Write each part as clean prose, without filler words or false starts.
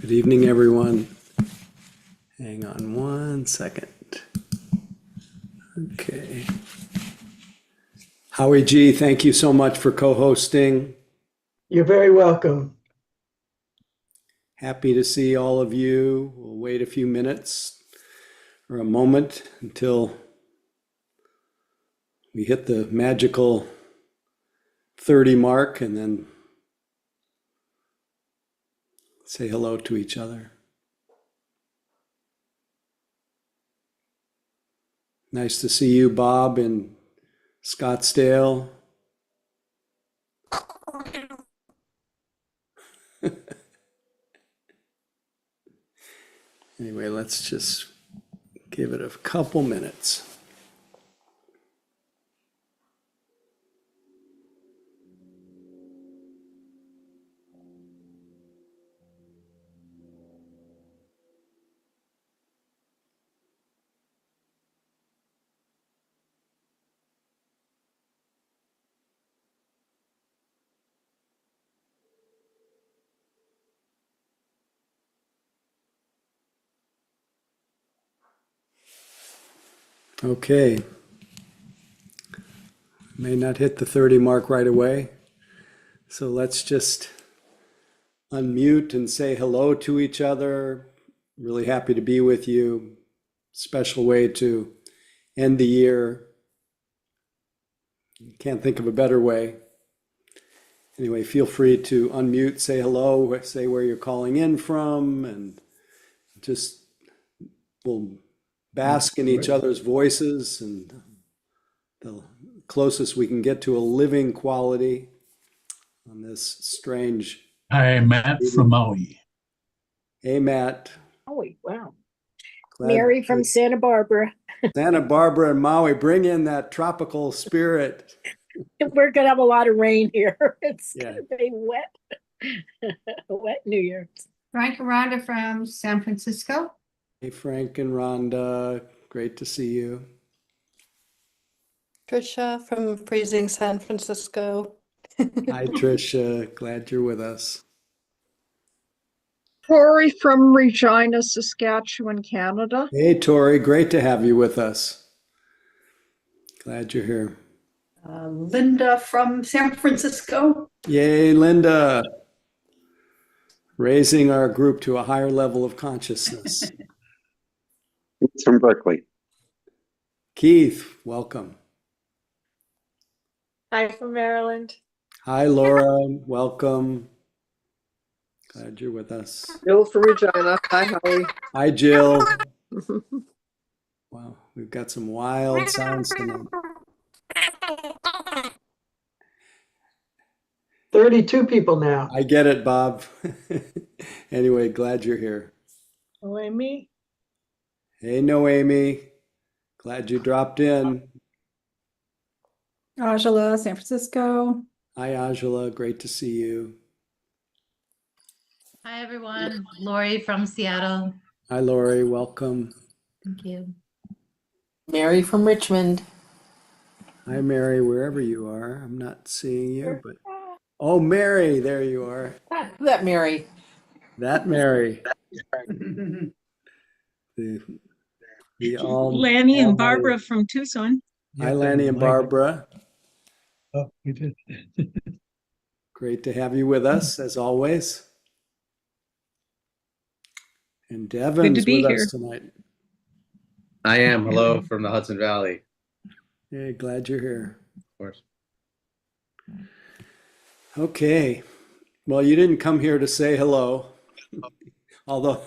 Good evening, everyone. Hang on one second. Okay. Howie G, thank you so much for co-hosting. You're very welcome. Happy to see all of you. We'll wait a few minutes or a moment until we hit the magical 30 mark and then say hello to each other. Nice to see you, Bob, in Scottsdale. Anyway, let's just give it a couple minutes. Okay. May not hit the 30 mark right away. So let's just unmute and say hello to each other. Really happy to be with you. Special way to end the year. Can't think of a better way. Anyway, feel free to unmute, say hello, say where you're calling in from, and just we'll bask in each other's voices and the closest we can get to a living quality on this strange. Hi, Matt from Maui. Hey, Matt. Maui, wow. Glad Mary from Santa Barbara. Santa Barbara and Maui, bring in that tropical spirit. We're gonna have a lot of rain here. It's Yeah. gonna be wet. Wet New Year's. Frank and Rhonda from San Francisco. Hey, Frank and Rhonda, great to see you. Trisha from freezing San Francisco. Hi, Tricia. Glad you're with us. Tori from Regina, Saskatchewan, Canada. Hey, Tori. Great to have you with us. Glad you're here. Linda from San Francisco. Yay, Linda. Raising our group to a higher level of consciousness. It's from Berkeley. Keith, welcome. Hi from Maryland. Hi, Laura. Welcome. Glad you're with us. Bill from Regina. Hi, Howie. Hi, Jill. Wow, we've got some wild sounds tonight. 32 people now. I get it, Bob. Anyway, glad you're here. Oh, Amy. Hey, Noemi. Glad you dropped in. Angela, San Francisco. Hi, Angela. Great to see you. Hi, everyone. Lori from Seattle. Hi, Lori. Welcome. Thank you. Mary from Richmond. Hi, Mary, wherever you are. I'm not seeing you, but oh, Mary, there you are. That Mary. That Mary. The Lanny and Barbara from Tucson. Hi, Lanny and Barbara. Oh, we did. Great to have you with us, as always. And Devin's be with here. us tonight. I am. Hello from the Hudson Valley. Hey, glad you're here. Of course. Okay. Well, you didn't come here to say hello, although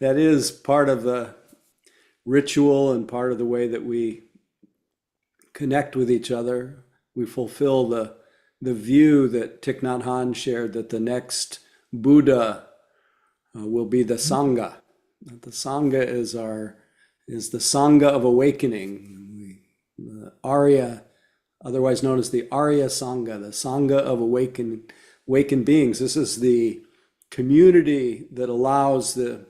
that is part of the ritual and part of the way that we connect with each other. We fulfill the view that Thich Nhat Hanh shared, that the next Buddha will be the Sangha. The Sangha is the Sangha of awakening, the Arya, otherwise known as the Arya Sangha, the Sangha of awakened beings. This is the community that allows the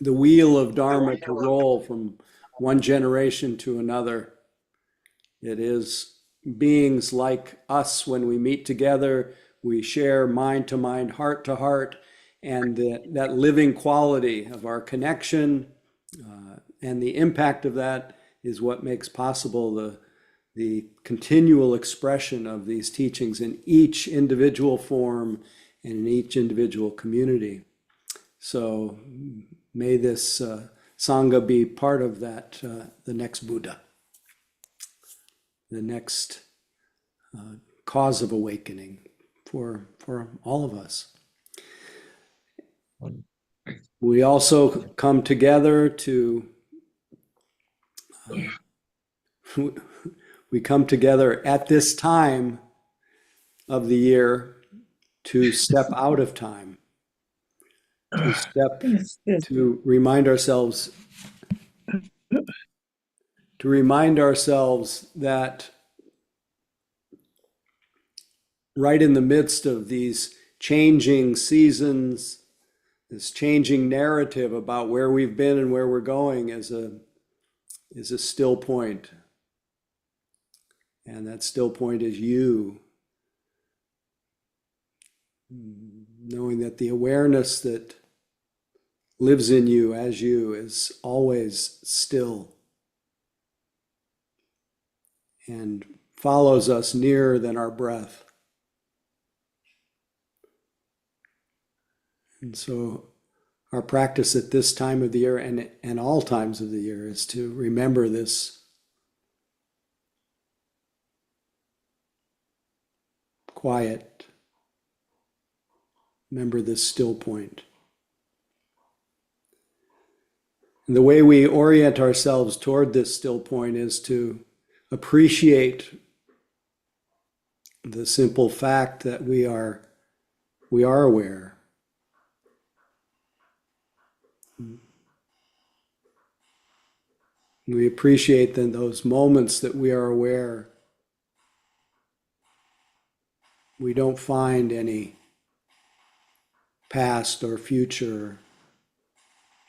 wheel of Dharma to roll from one generation to another. It is beings like us when we meet together, we share mind to mind, heart to heart, and that living quality of our connection and the impact of that is what makes possible the continual expression of these teachings in each individual form and in each individual community. So may this Sangha be part of that, the next Buddha, the next cause of awakening for all of us. We also come together to we come together at this time of the year to step out of time, to remind ourselves that right in the midst of these changing seasons, this changing narrative about where we've been and where we're going is a still point. And that still point is you. Knowing that the awareness that lives in you as you is always still and follows us nearer than our breath. And so our practice at this time of the year and all times of the year is to remember this quiet, remember this still point. And the way we orient ourselves toward this still point is to appreciate the simple fact that we are aware. We appreciate then those moments that we are aware. We don't find any past or future.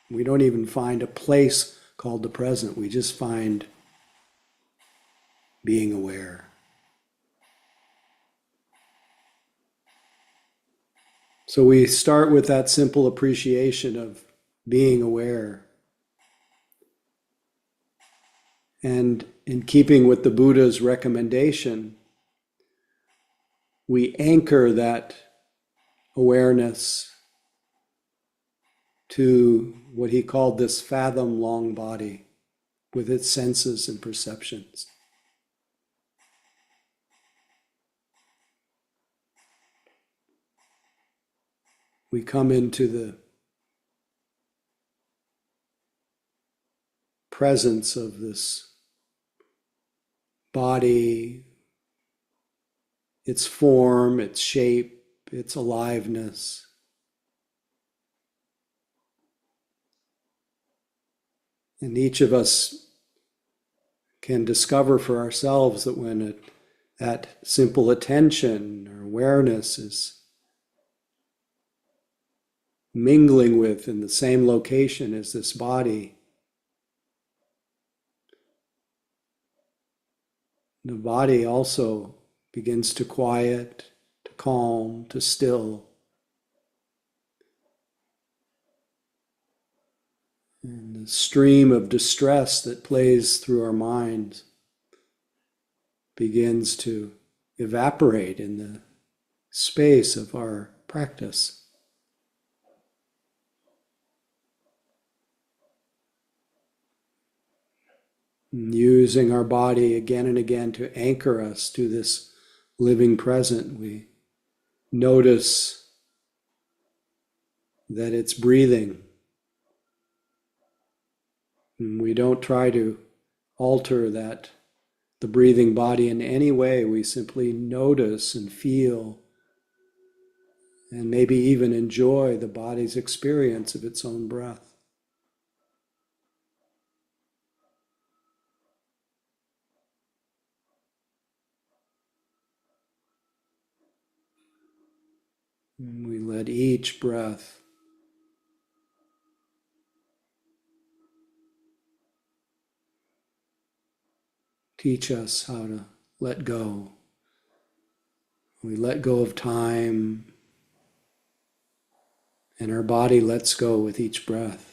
We don't even find a place called the present. We just find being aware. So we start with that simple appreciation of being aware. And in keeping with the Buddha's recommendation, we anchor that awareness to what he called this fathom-long body with its senses and perceptions. We come into the presence of this body, its form, its shape, its aliveness. And each of us can discover for ourselves that when that simple attention or awareness is mingling with in the same location as this body, the body also begins to quiet, to calm, to still. And the stream of distress that plays through our minds begins to evaporate in the space of our practice. And using our body again and again to anchor us to this living present, we notice that it's breathing. And we don't try to alter the breathing body in any way. We simply notice and feel and maybe even enjoy the body's experience of its own breath. And we let each breath teach us how to let go. We let go of time. And our body lets go with each breath.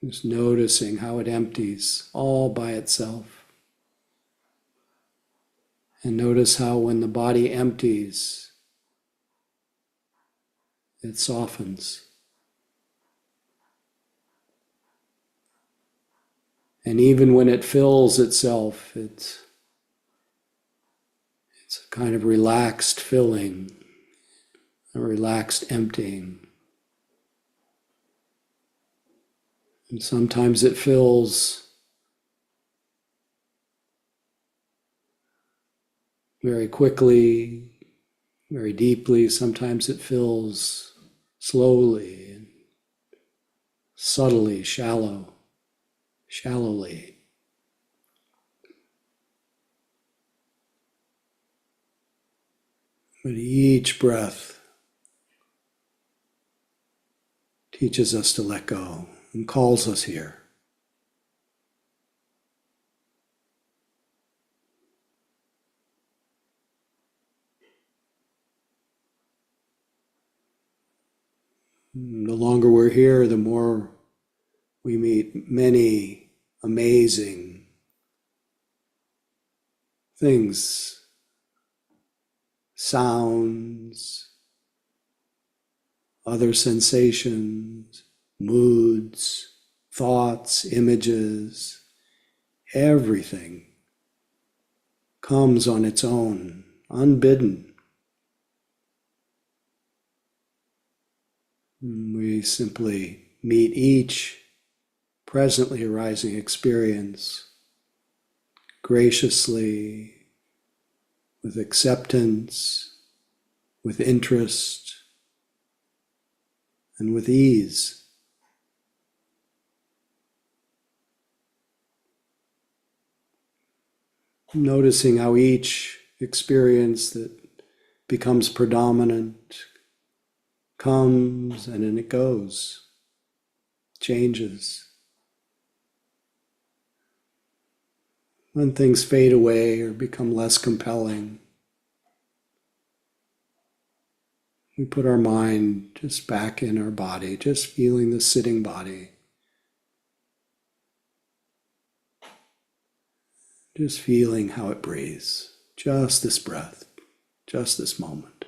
Just noticing how it empties all by itself. And notice how when the body empties, it softens. And even when it fills itself, it's a kind of relaxed filling, a relaxed emptying. And sometimes it fills very quickly, very deeply. Sometimes it fills slowly and subtly, shallowly. But each breath teaches us to let go and calls us here. The longer we're here, the more we meet many amazing things, sounds, other sensations, moods, thoughts, images, everything comes on its own, unbidden. We simply meet each presently arising experience graciously, with acceptance, with interest, and with ease. Noticing how each experience that becomes predominant comes and then it goes, changes. When things fade away or become less compelling, we put our mind just back in our body, just feeling the sitting body, just feeling how it breathes, just this breath, just this moment.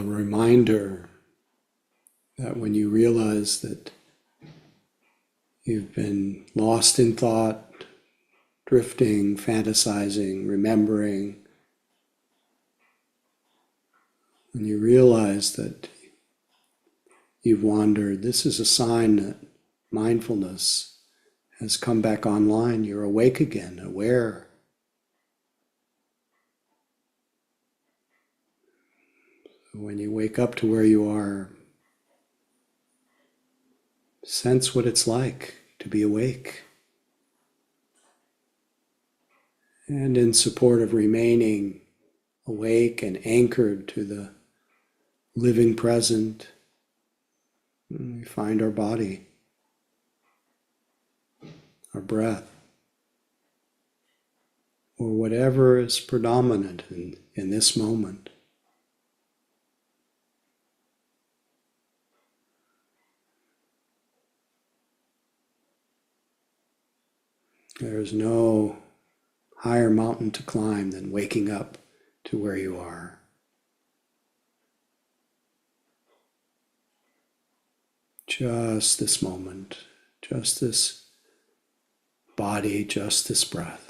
a reminder that when you realize that you've been lost in thought, drifting, fantasizing, remembering, when you realize that you've wandered, this is a sign that mindfulness has come back online. You're awake again, aware. When you wake up to where you are, sense what it's like to be awake. And in support of remaining awake and anchored to the living present, we find our body, our breath, or whatever is predominant in this moment. There is no higher mountain to climb than waking up to where you are. Just this moment, just this body, just this breath.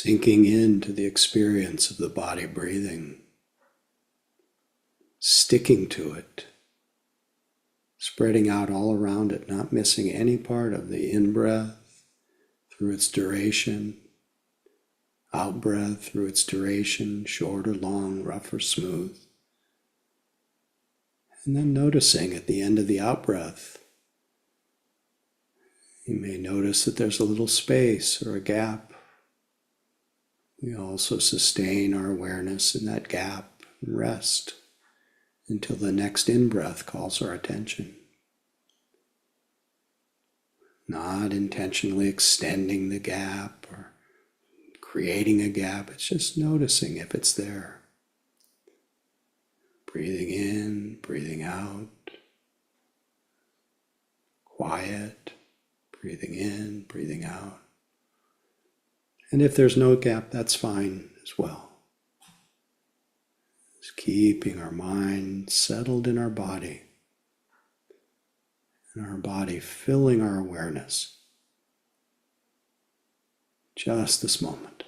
Sinking into the experience of the body breathing, sticking to it, spreading out all around it, not missing any part of the in-breath through its duration, out-breath through its duration, short or long, rough or smooth. And then noticing at the end of the out-breath, you may notice that there's a little space or a gap. We also sustain our awareness in that gap and rest until the next in-breath calls our attention. Not intentionally extending the gap or creating a gap, it's just noticing if it's there. Breathing in, breathing out. Quiet, breathing in, breathing out. And if there's no gap, that's fine as well. Just keeping our mind settled in our body, and our body filling our awareness. Just this moment.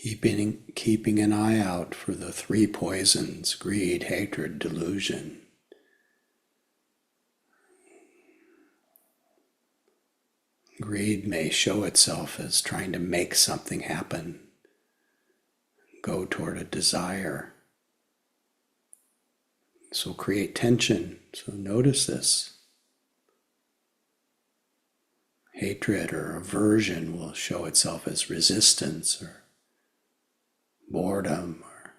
Keeping an eye out for the three poisons: greed, hatred, delusion. Greed may show itself as trying to make something happen, go toward a desire. So create tension. So notice this. Hatred or aversion will show itself as resistance or boredom or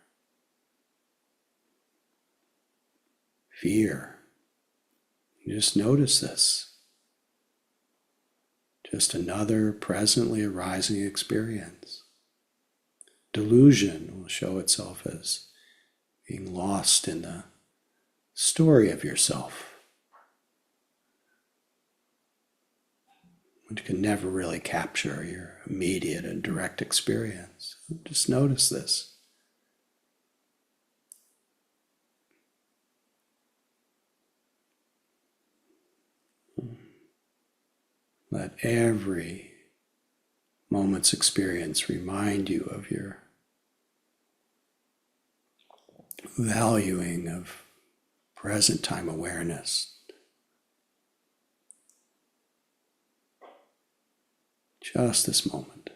fear. You just notice this. Just another presently arising experience. Delusion will show itself as being lost in the story of yourself, which can never really capture your immediate and direct experience. Just notice this. Let every moment's experience remind you of your valuing of present time awareness. Just this moment.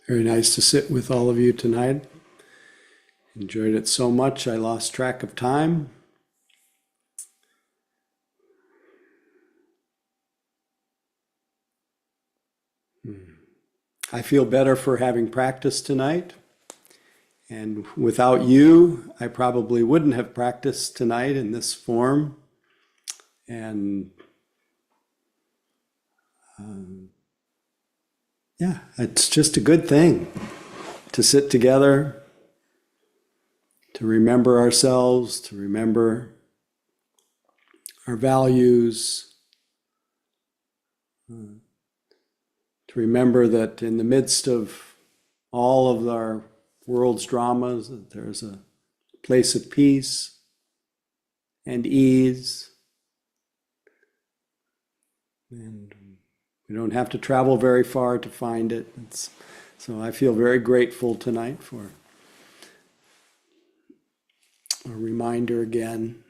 Very nice to sit with all of you tonight. Enjoyed it so much I lost track of time. I feel better for having practiced tonight. And without you, I probably wouldn't have practiced tonight in this form. And yeah, it's just a good thing to sit together, to remember ourselves, to remember our values, to remember that in the midst of all of our world's dramas, that there's a place of peace and ease. And we don't have to travel very far to find it. So I feel very grateful tonight for a reminder again,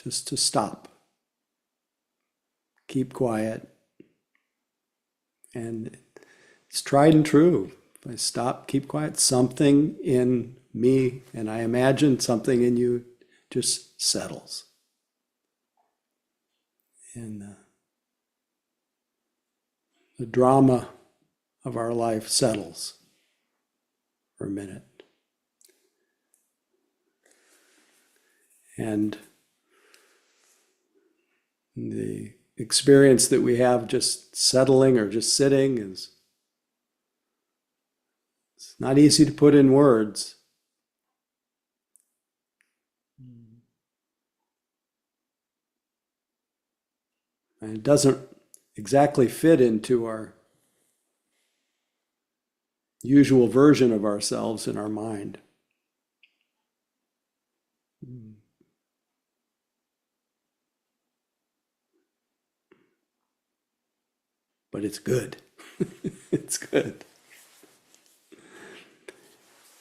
just to stop, keep quiet. And it's tried and true. If I stop, keep quiet, something in me, and I imagine something in you, just settles. And the drama of our life settles for a minute. And the experience that we have just settling or just sitting is it's not easy to put in words. And it doesn't exactly fit into our usual version of ourselves in our mind. But it's good. It's good.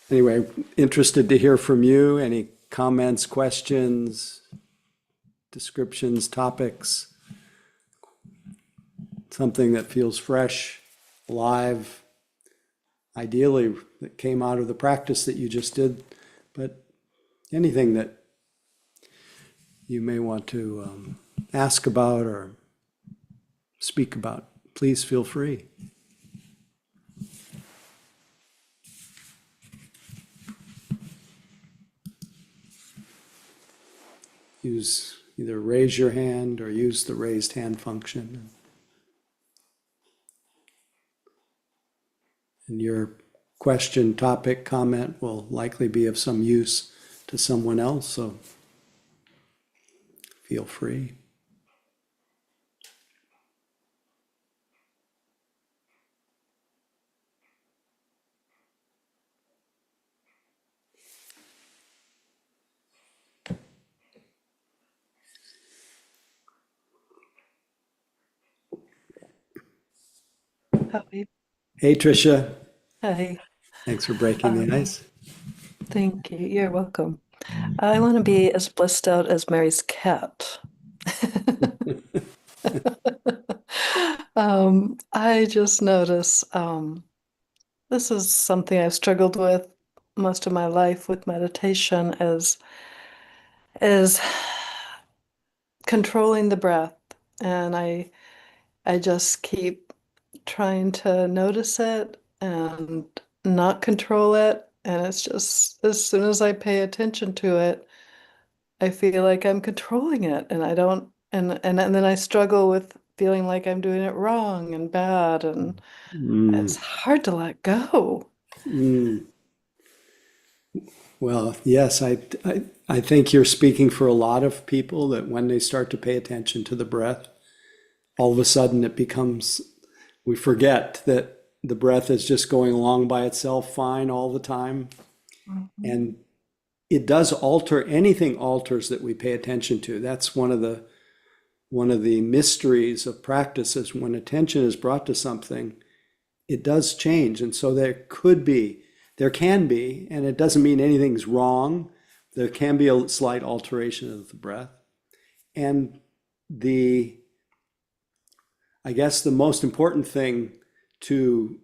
Anyway, interested to hear from you. Any comments, questions, descriptions, topics? Something that feels fresh, alive, ideally that came out of the practice that you just did, but anything that you may want to ask about or speak about, please feel free. Use either raise your hand or use the raised hand function. And your question, topic, comment will likely be of some use to someone else, so feel free. Hi. Hey, Tricia. Hi. Thanks for breaking the ice. Thank you. You're welcome. I want to be as blissed out as Mary's cat. I just notice this is something I've struggled with most of my life with meditation is controlling the breath. And I just keep trying to notice it and not control it. And it's just as soon as I pay attention to it, I feel like I'm controlling it, and I don't, and then I struggle with feeling like I'm doing it wrong and bad, and it's hard to let go. Well, yes, I think you're speaking for a lot of people that when they start to pay attention to the breath, all of a sudden it becomes, we forget that the breath is just going along by itself fine all the time. Mm-hmm. And it does alter, anything alters that we pay attention to. That's one of the mysteries of practice is when attention is brought to something, it does change. And so there can be, and it doesn't mean anything's wrong. There can be a slight alteration of the breath. And I guess the most important thing to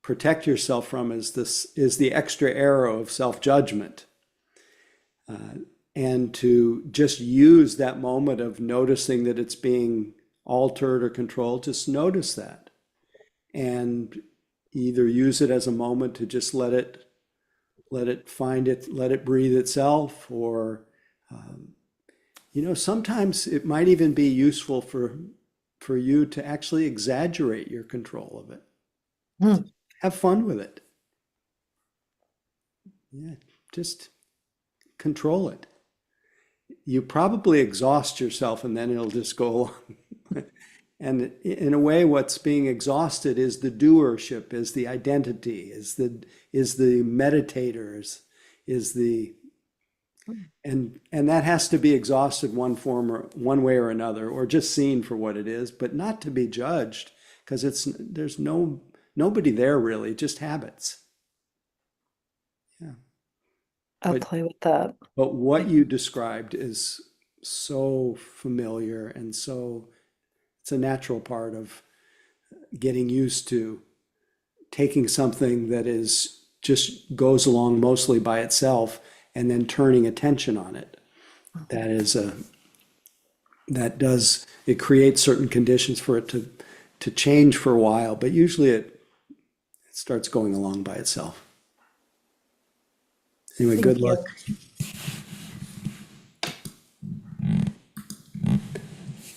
protect yourself from is the extra arrow of self-judgment. And to just use that moment of noticing that it's being altered or controlled, just notice that. And either use it as a moment to just let it find it, let it breathe itself, or sometimes it might even be useful for you to actually exaggerate your control of it. Have fun with it. Yeah, just control it. You probably exhaust yourself and then it'll just go along. And in a way, what's being exhausted is the doership, is the identity, is the meditators, and that has to be exhausted one form or one way or another, or just seen for what it is, but not to be judged, because there's nobody there really, just habits. Yeah. I'll play with that. But what you described is so familiar, and so it's a natural part of getting used to taking something that is just goes along mostly by itself and then turning attention on it. It creates certain conditions for it to change for a while, but usually it starts going along by itself. Anyway, Thank good you. luck.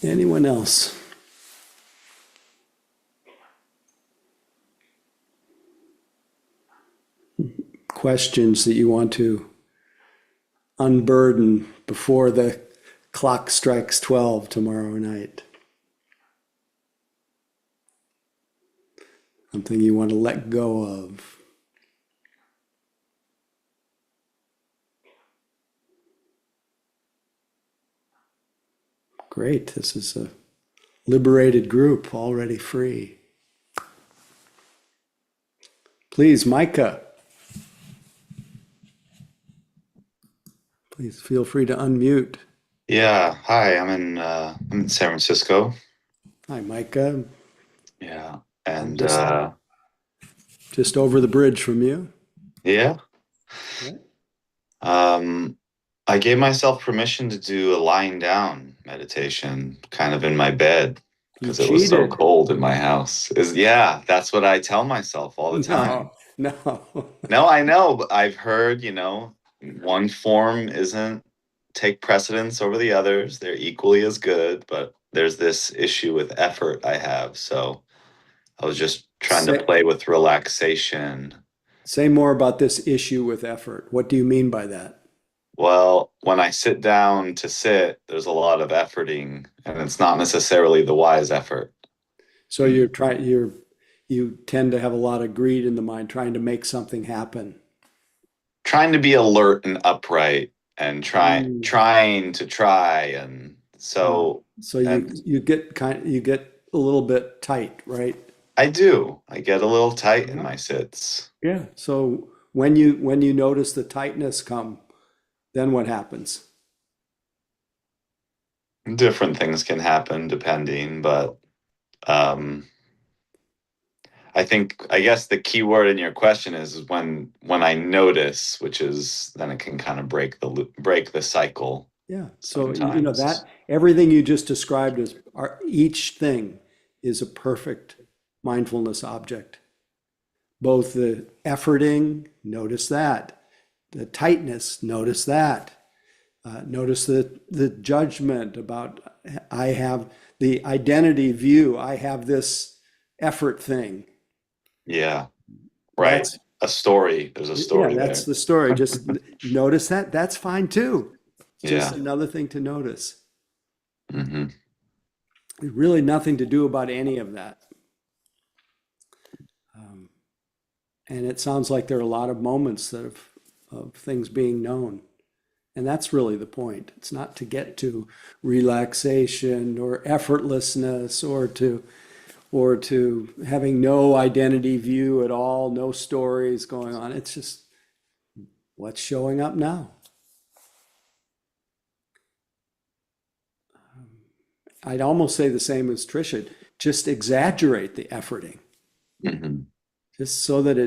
Anyone else? Questions that you want to unburden before the clock strikes 12 tomorrow night? Something you want to let go of? Great, this is a liberated group, already free. Please, Micah. Please feel free to unmute. Yeah, hi, I'm in San Francisco. Hi, Micah. Yeah, I'm and just over the bridge from you. yeah. I gave myself permission to do a lying down meditation, kind of in my bed, because it was so cold in my house. That's what I tell myself all the time. No. No, I know, but I've heard, one form isn't take precedence over the others. They're equally as good, but there's this issue with effort I have. So I was just trying to play with relaxation. Say more about this issue with effort. What do you mean by that? Well, when I sit down to sit, there's a lot of efforting, and it's not necessarily the wise effort. So you tend to have a lot of greed in the mind, trying to make something happen. Trying to be alert and upright, and trying to try, and so you get a little bit tight, right? I do. I get a little tight in my sits. Yeah. So when you notice the tightness come, then what happens? Different things can happen depending, but I guess the key word in your question is when I notice, which is then it can kind of break the cycle. Yeah. So sometimes. that everything you just described each thing is a perfect mindfulness object. Both the efforting, notice that. The tightness, notice that. Notice the judgment about I have the identity view. I have this effort thing. Yeah, right. That's a story. There's a story there. That's the story. Just notice that. That's fine too. Just Yeah. another thing to notice. Mm-hmm. Really nothing to do about any of that. And it sounds like there are a lot of moments of things being known. And that's really the point. It's not to get to relaxation or effortlessness or to having no identity view at all, no stories going on. It's just what's showing up now. I'd almost say the same as Trisha, just exaggerate the efforting, Mhm. just so that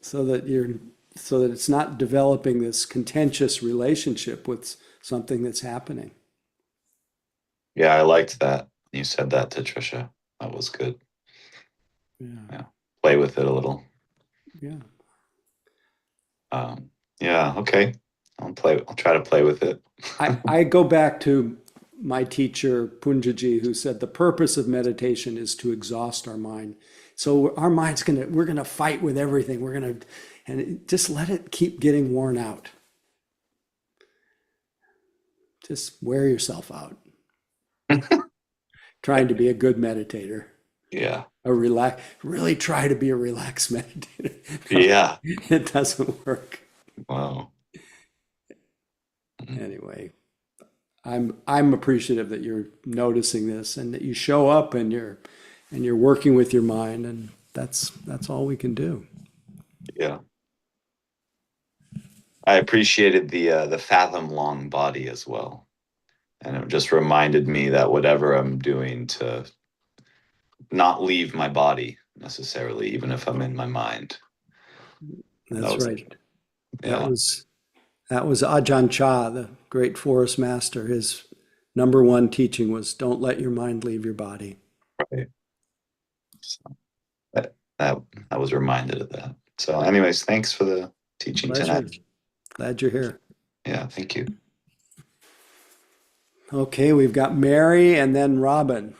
so that it's not developing this contentious relationship with something that's happening. Yeah, I liked that. You said that to Trisha. That was good. Yeah. Play with it a little. Yeah. Yeah, okay. I'll try to play with it. I go back to my teacher, Punjaji, who said the purpose of meditation is to exhaust our mind. So our mind's we're gonna fight with everything. And just let it keep getting worn out. Just wear yourself out. Trying to be a good meditator. Yeah. Really try to be a relaxed meditator. Yeah. It doesn't work. Wow. Anyway, I'm appreciative that you're noticing this and that you show up and you're working with your mind, and that's all we can do. Yeah. I appreciated the fathom long body as well. And it just reminded me that whatever I'm doing to not leave my body necessarily, even if I'm in my mind. That's right. Yeah. That was Ajahn Chah, the great forest master. His number one teaching was don't let your mind leave your body. Right. So I was reminded of that. So anyways, thanks for the teaching Pleasure. tonight. Glad you're here. Yeah, thank you. Okay, we've got Mary and then Robin.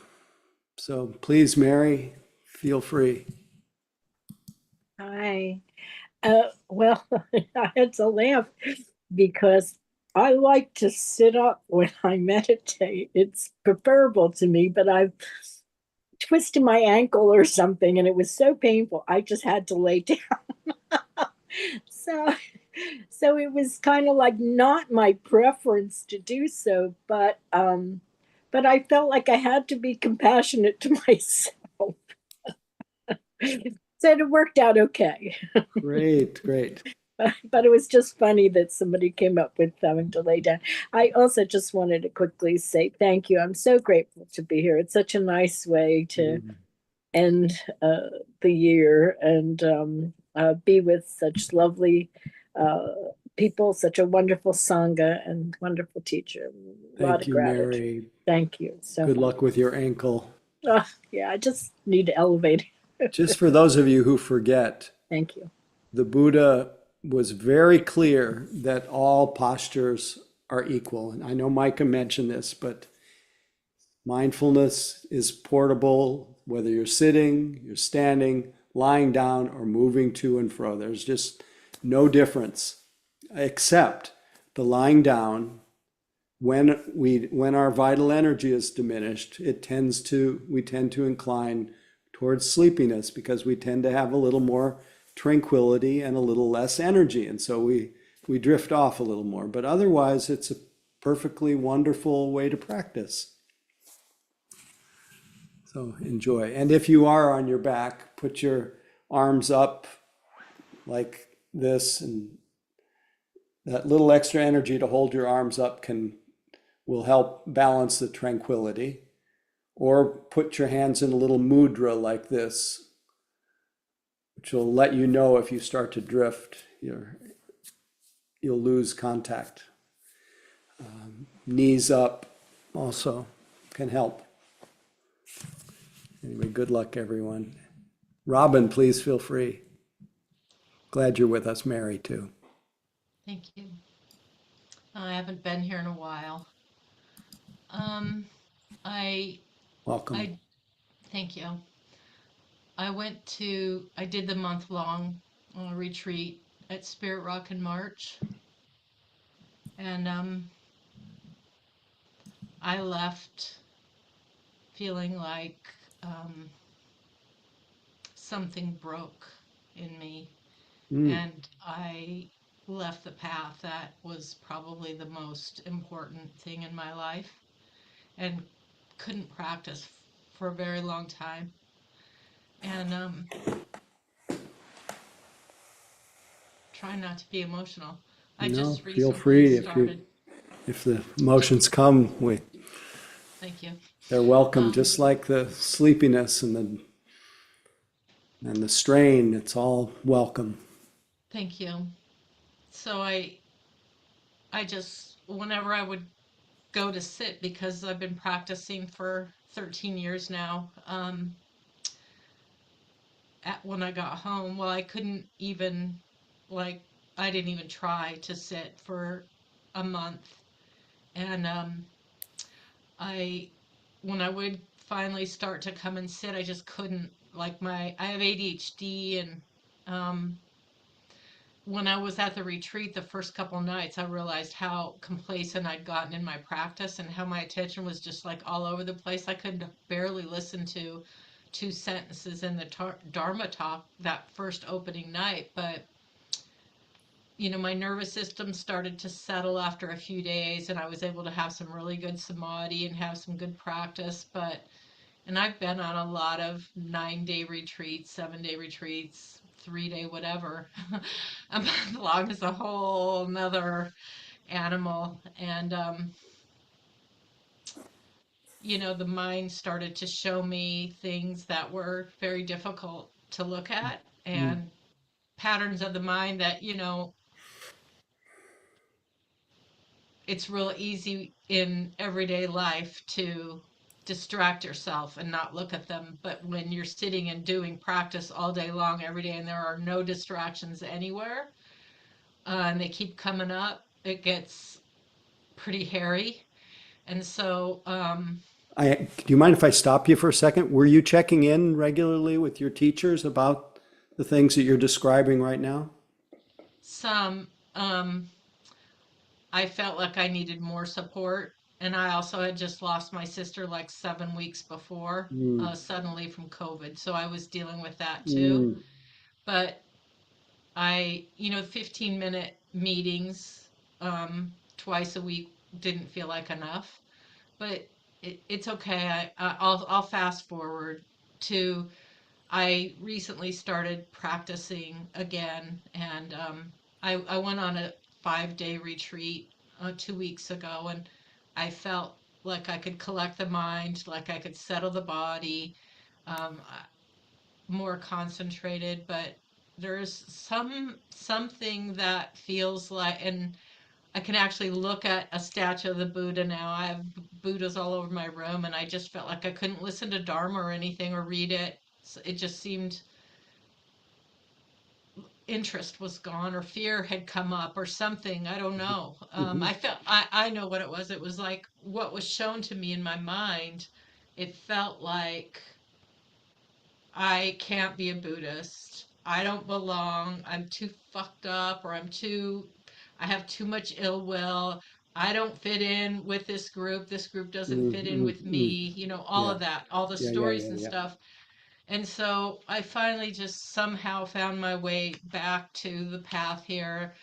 So please, Mary, feel free. Hi. Well, I had to laugh because I like to sit up when I meditate. It's preferable to me, but I've twisted my ankle or something and it was so painful. I just had to lay down. So it was kind of like not my preference to do so, but I felt like I had to be compassionate to myself. So it worked out okay. Great. But it was just funny that somebody came up with having to lay down. I also just wanted to quickly say thank you. I'm so grateful to be here. It's such a nice way to end the year and be with such lovely people, such a wonderful Sangha and wonderful teacher. A lot Thank of you, gratitude. Mary. Thank you so Good much. luck with your ankle. Yeah, I just need to elevate. Just for those of you who forget, Thank you. the Buddha was very clear that all postures are equal. And I know Micah mentioned this, but mindfulness is portable, whether you're sitting, you're standing, lying down, or moving to and fro. There's just no difference, except the lying down. When our vital energy is diminished, we tend to incline towards sleepiness because we tend to have a little more tranquility and a little less energy. And so we drift off a little more. But otherwise, it's a perfectly wonderful way to practice. So enjoy. And if you are on your back, put your arms up like this, and that little extra energy to hold your arms up will help balance the tranquility. Or put your hands in a little mudra like this, which will let you know if you start to drift, you'll lose contact. Knees up also can help. Anyway, good luck, everyone. Robin, please feel free. Glad you're with us, Mary, too. Thank you. I haven't been here in a while. Welcome. Thank you. I did the month-long retreat at Spirit Rock in March. And I left feeling like something broke in me. And I left the path that was probably the most important thing in my life and couldn't practice for a very long time. And try not to be emotional. I just feel recently free started. if the emotions come. Thank you. They're welcome, just like the sleepiness and the strain. It's all welcome. Thank you. So I just, whenever I would go to sit, because I've been practicing for 13 years now, when I got home, well, I couldn't even, like, I didn't even try to sit for a month. And I, when I would finally start to come and sit, I just couldn't, like, I have ADHD, and um, when I was at the retreat the first couple nights, I realized how complacent I'd gotten in my practice and how my attention was just like all over the place. I could barely listen to two sentences in the Dharma talk that first opening night. But, my nervous system started to settle after a few days, and I was able to have some really good samadhi and have some good practice. And I've been on a lot of 9-day retreats, 7-day retreats, 3-day, whatever. A month long is a whole nother animal. And, the mind started to show me things that were very difficult to look at, Mm, and patterns of the mind that, it's real easy in everyday life to distract yourself and not look at them. But when you're sitting and doing practice all day long, every day, and there are no distractions anywhere, and they keep coming up, it gets pretty hairy. And so, do you mind if I stop you for a second? Were you checking in regularly with your teachers about the things that you're describing right now? some, I felt like I needed more support. And I also had just lost my sister like 7 weeks before, Mm, suddenly from COVID. So I was dealing with that too. mm, But 15-minute meetings twice a week didn't feel like enough. But it's okay. I'll fast forward to, I recently started practicing again, and I went on a 5-day retreat 2 weeks ago, and I felt like I could collect the mind, like I could settle the body, more concentrated. But there's something that feels like, and I can actually look at a statue of the Buddha now. I have Buddhas all over my room, and I just felt like I couldn't listen to Dharma or anything or read it. So it just seemed interest was gone, or fear had come up or something. I don't know. mhm, I know what it was. It was like what was shown to me in my mind. It felt like I can't be a Buddhist. I don't belong. I'm too fucked up, or I have too much ill will. I don't fit in with this group. This group doesn't mm, fit in mm, with mm. me. All Yeah, of that, all the yeah, yeah, stories yeah, and yeah. stuff. And so I finally just somehow found my way back to the path here.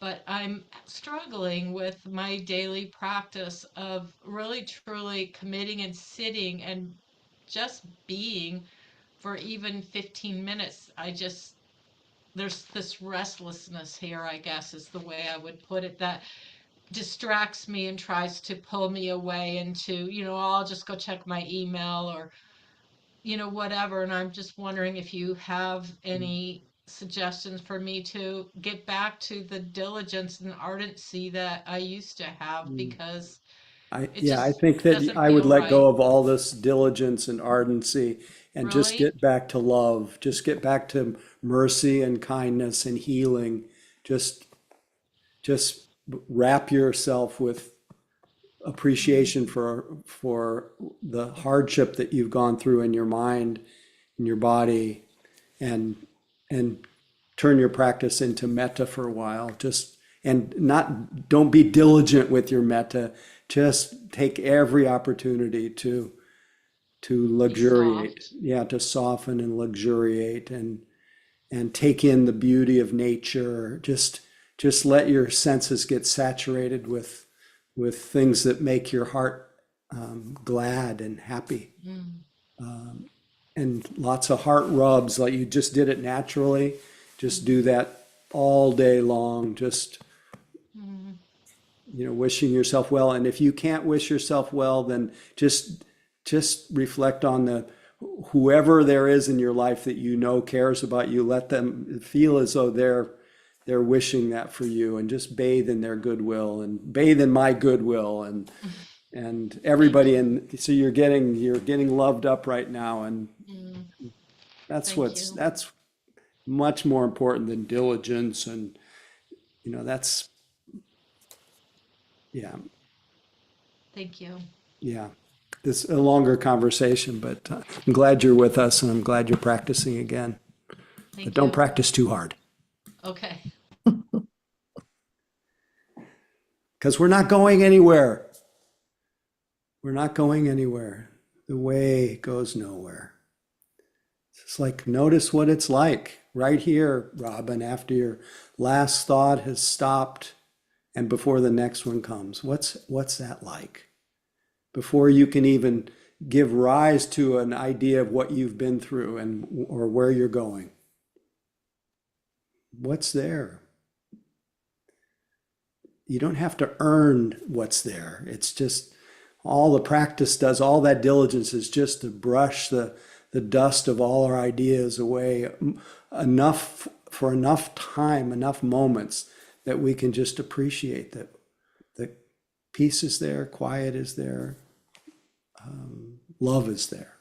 But I'm struggling with my daily practice of really truly committing and sitting and just being for even 15 minutes. There's this restlessness here, I guess is the way I would put it, that distracts me and tries to pull me away into, I'll just go check my email, or, whatever. And I'm just wondering if you have any suggestions for me to get back to the diligence and ardency that I used to have, Mm. because it Yeah, I just think that doesn't I would feel let go right. of all this diligence and ardency and just Really? get back to love, just get back to mercy and kindness and healing. Just, just wrap yourself with appreciation Mm, for the hardship that you've gone through in your mind, in your body, and and turn your practice into metta for a while. Just and not don't be diligent with your metta. Just take every opportunity to be luxuriate. soft. Yeah, to soften and luxuriate and take in the beauty of nature. Just let your senses get saturated with things that make your heart glad and happy. Mm, And lots of heart rubs, like you just did it naturally. Just do that all day long. Just, mm, wishing yourself well. And if you can't wish yourself well, then just just reflect on whoever there is in your life that you know cares about you. Let them feel as though they're wishing that for you, and just bathe in their goodwill and bathe in my goodwill and everybody. And so you're getting loved up right now, and that's that's much more important than diligence. And that's, yeah. Thank you. Yeah. This is a longer conversation, but I'm glad you're with us, and I'm glad you're practicing again. But don't practice too hard, Okay. because we're not going anywhere. We're not going anywhere. The way goes nowhere. It's like, notice what it's like right here, Robin, after your last thought has stopped and before the next one comes. What's that like? Before you can even give rise to an idea of what you've been through or where you're going. What's there? You don't have to earn what's there. It's just all the practice does, all that diligence is just to brush the dust of all our ideas away for enough time, enough moments that we can just appreciate that the peace is there, quiet is there, love is there.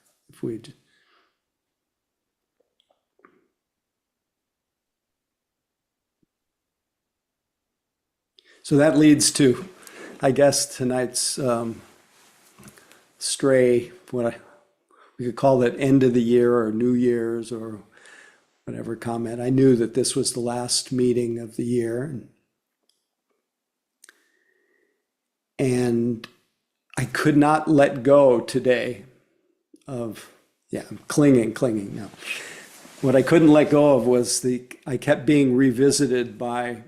So that leads to, I guess, tonight's stray, we could call that end of the year or New Year's or whatever comment. I knew that this was the last meeting of the year. And I could not let go today of, I'm clinging. No. What I couldn't let go of was I kept being revisited by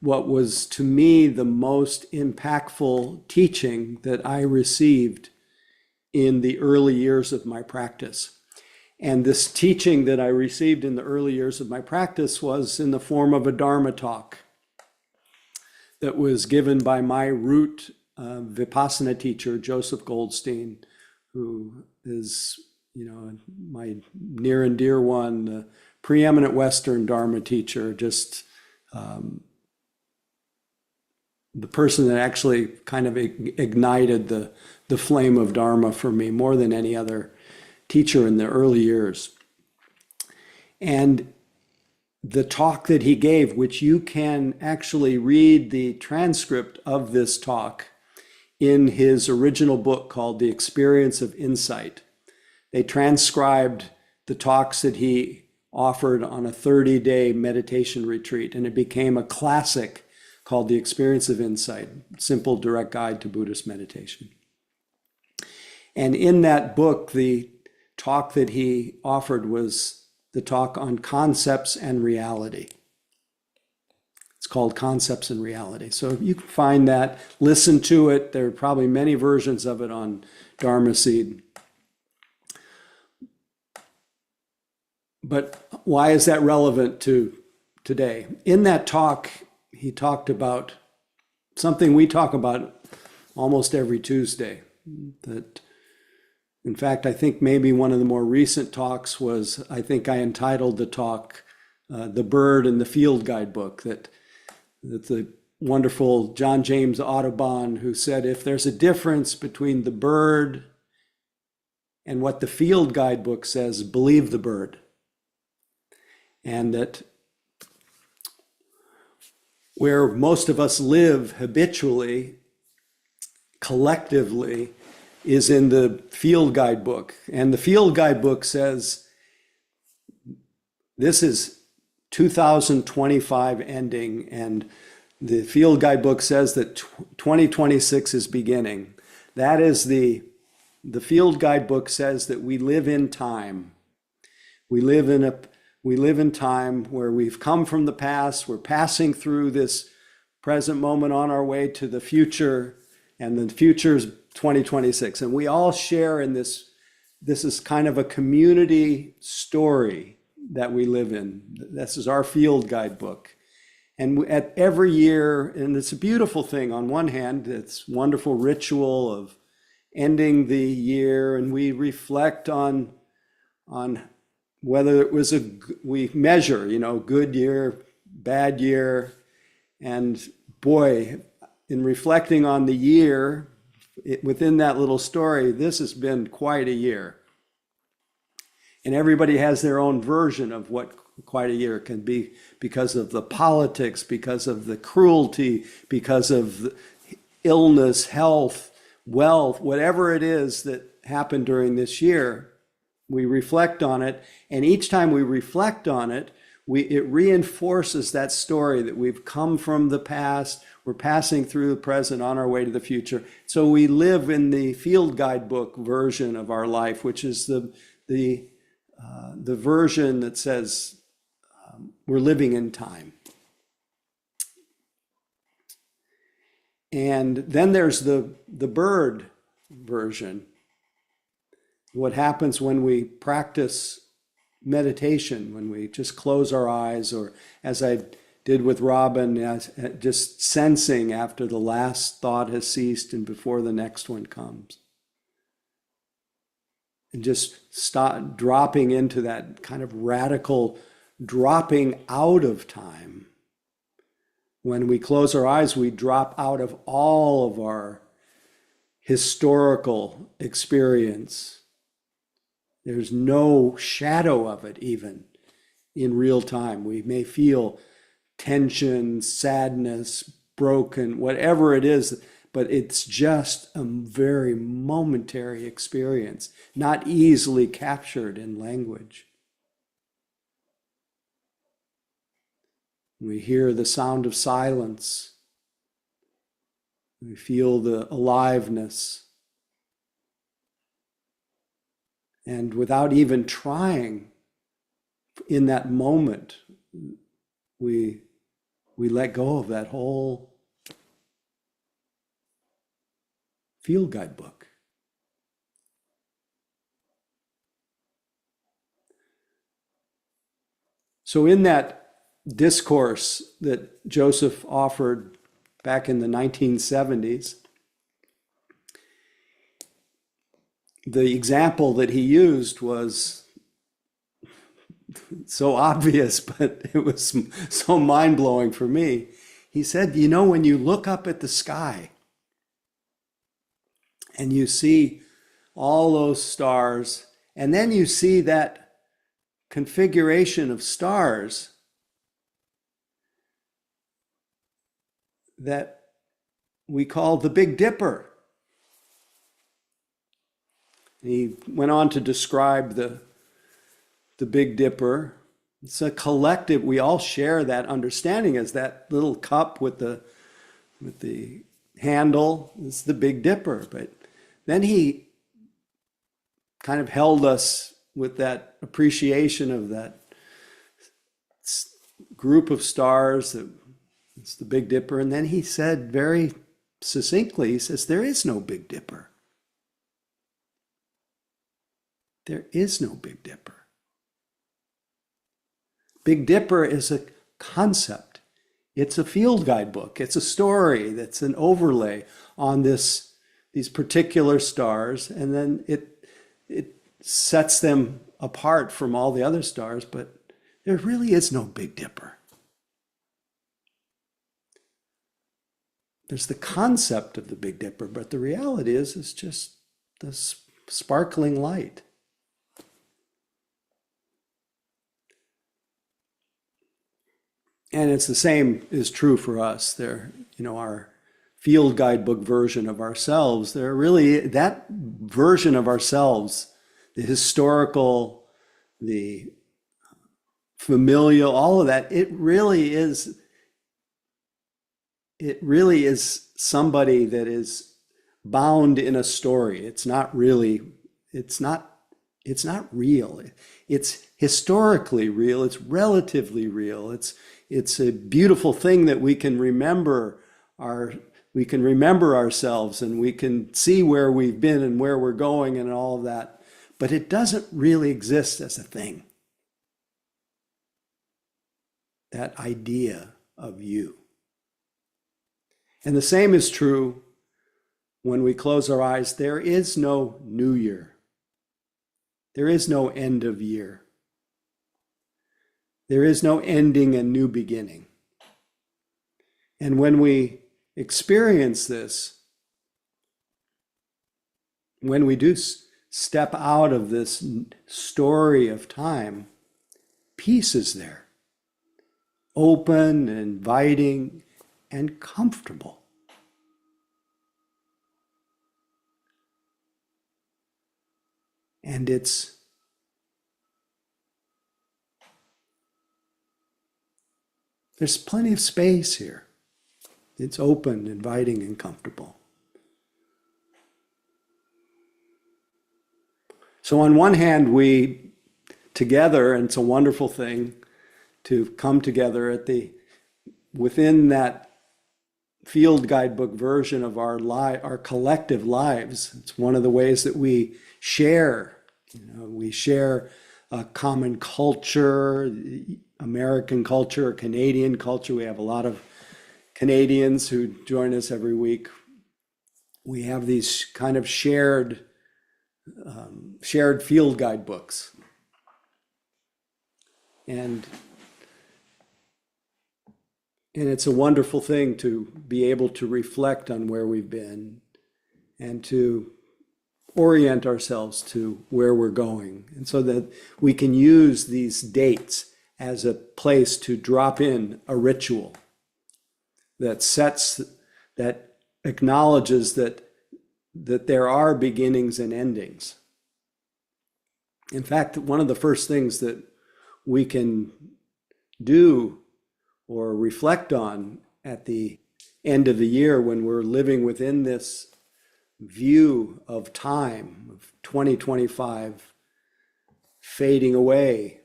what was to me the most impactful teaching that I received in the early years of my practice. And this teaching that I received in the early years of my practice was in the form of a Dharma talk that was given by my root Vipassana teacher, Joseph Goldstein, who is, my near and dear one, the preeminent Western Dharma teacher, just the person that actually kind of ignited the flame of Dharma for me more than any other teacher in the early years. And the talk that he gave, which you can actually read the transcript of this talk in his original book called The Experience of Insight. They transcribed the talks that he offered on a 30-day meditation retreat, and it became a classic called The Experience of Insight, Simple Direct Guide to Buddhist Meditation. And in that book, the talk that he offered was the talk on concepts and reality. It's called Concepts and Reality. So you can find that, listen to it. There are probably many versions of it on Dharma Seed. But why is that relevant to today? In that talk, he talked about something we talk about almost every Tuesday. That, in fact, I think maybe one of the more recent talks was, I think I entitled the talk, The Bird and the Field Guidebook, that the wonderful John James Audubon, who said, if there's a difference between the bird and what the field guidebook says, believe the bird. And that where most of us live habitually, collectively, is in the field guidebook. And the field guidebook says, this is 2025 ending, and the field guidebook says that 2026 is beginning. That is the field guidebook says that we live in time. We live in time where we've come from the past, we're passing through this present moment on our way to the future, and the future is 2026. And we all share in this. This is kind of a community story that we live in. This is our field guidebook. And at every year, and it's a beautiful thing on one hand, it's wonderful ritual of ending the year, and we reflect on whether it was we measure, good year, bad year. And boy, in reflecting on the year, within that little story, this has been quite a year. And everybody has their own version of what quite a year can be, because of the politics, because of the cruelty, because of the illness, health, wealth, whatever it is that happened during this year. We reflect on it, and each time we reflect on it, it reinforces that story that we've come from the past, we're passing through the present on our way to the future. So we live in the field guidebook version of our life, which is the version that says we're living in time. And then there's the bird version. What happens when we practice meditation, when we just close our eyes, or as I did with Robin, just sensing after the last thought has ceased and before the next one comes. And just stop dropping into that kind of radical dropping out of time. When we close our eyes, we drop out of all of our historical experience. There's no shadow of it even in real time. We may feel tension, sadness, broken, whatever it is, but it's just a very momentary experience, not easily captured in language. We hear the sound of silence. We feel the aliveness. And without even trying, in that moment, we let go of that whole field guidebook. So in that discourse that Joseph offered back in the 1970s, the example that he used was so obvious, but it was so mind-blowing for me. He said, when you look up at the sky and you see all those stars, and then you see that configuration of stars that we call the Big Dipper. He went on to describe the Big Dipper. It's a collective, we all share that understanding as that little cup with the handle. It's the Big Dipper. But then he kind of held us with that appreciation of that group of stars. It's the Big Dipper. And then he said very succinctly, he says, there is no Big Dipper. There is no Big Dipper. Big Dipper is a concept. It's a field guidebook. It's a story that's an overlay on these particular stars, and then it sets them apart from all the other stars, but there really is no Big Dipper. There's the concept of the Big Dipper, but the reality is it's just the sparkling light. And it's the same is true for us. There, our field guidebook version of ourselves, there really, that version of ourselves, the historical, the familial, all of that, it really is somebody that is bound in a story. It's not real. It's historically real. It's relatively real. It's a beautiful thing that we can remember ourselves, and we can see where we've been and where we're going and all of that. But it doesn't really exist as a thing. That idea of you. And the same is true when we close our eyes, there is no new year. There is no end of year. There is no ending and new beginning. And when we experience this, when we do step out of this story of time, peace is there, open, inviting, and comfortable. And there's plenty of space here. It's open, inviting, and comfortable. So on one hand, we together, and it's a wonderful thing to come together within that field guidebook version of our collective lives. It's one of the ways that we share. We share a common culture, American culture, Canadian culture. We have a lot of Canadians who join us every week. We have these kind of shared field guidebooks. And it's a wonderful thing to be able to reflect on where we've been and to orient ourselves to where we're going. And so that we can use these dates as a place to drop in a ritual that acknowledges that there are beginnings and endings. In fact, one of the first things that we can do or reflect on at the end of the year when we're living within this view of time, of 2025 fading away,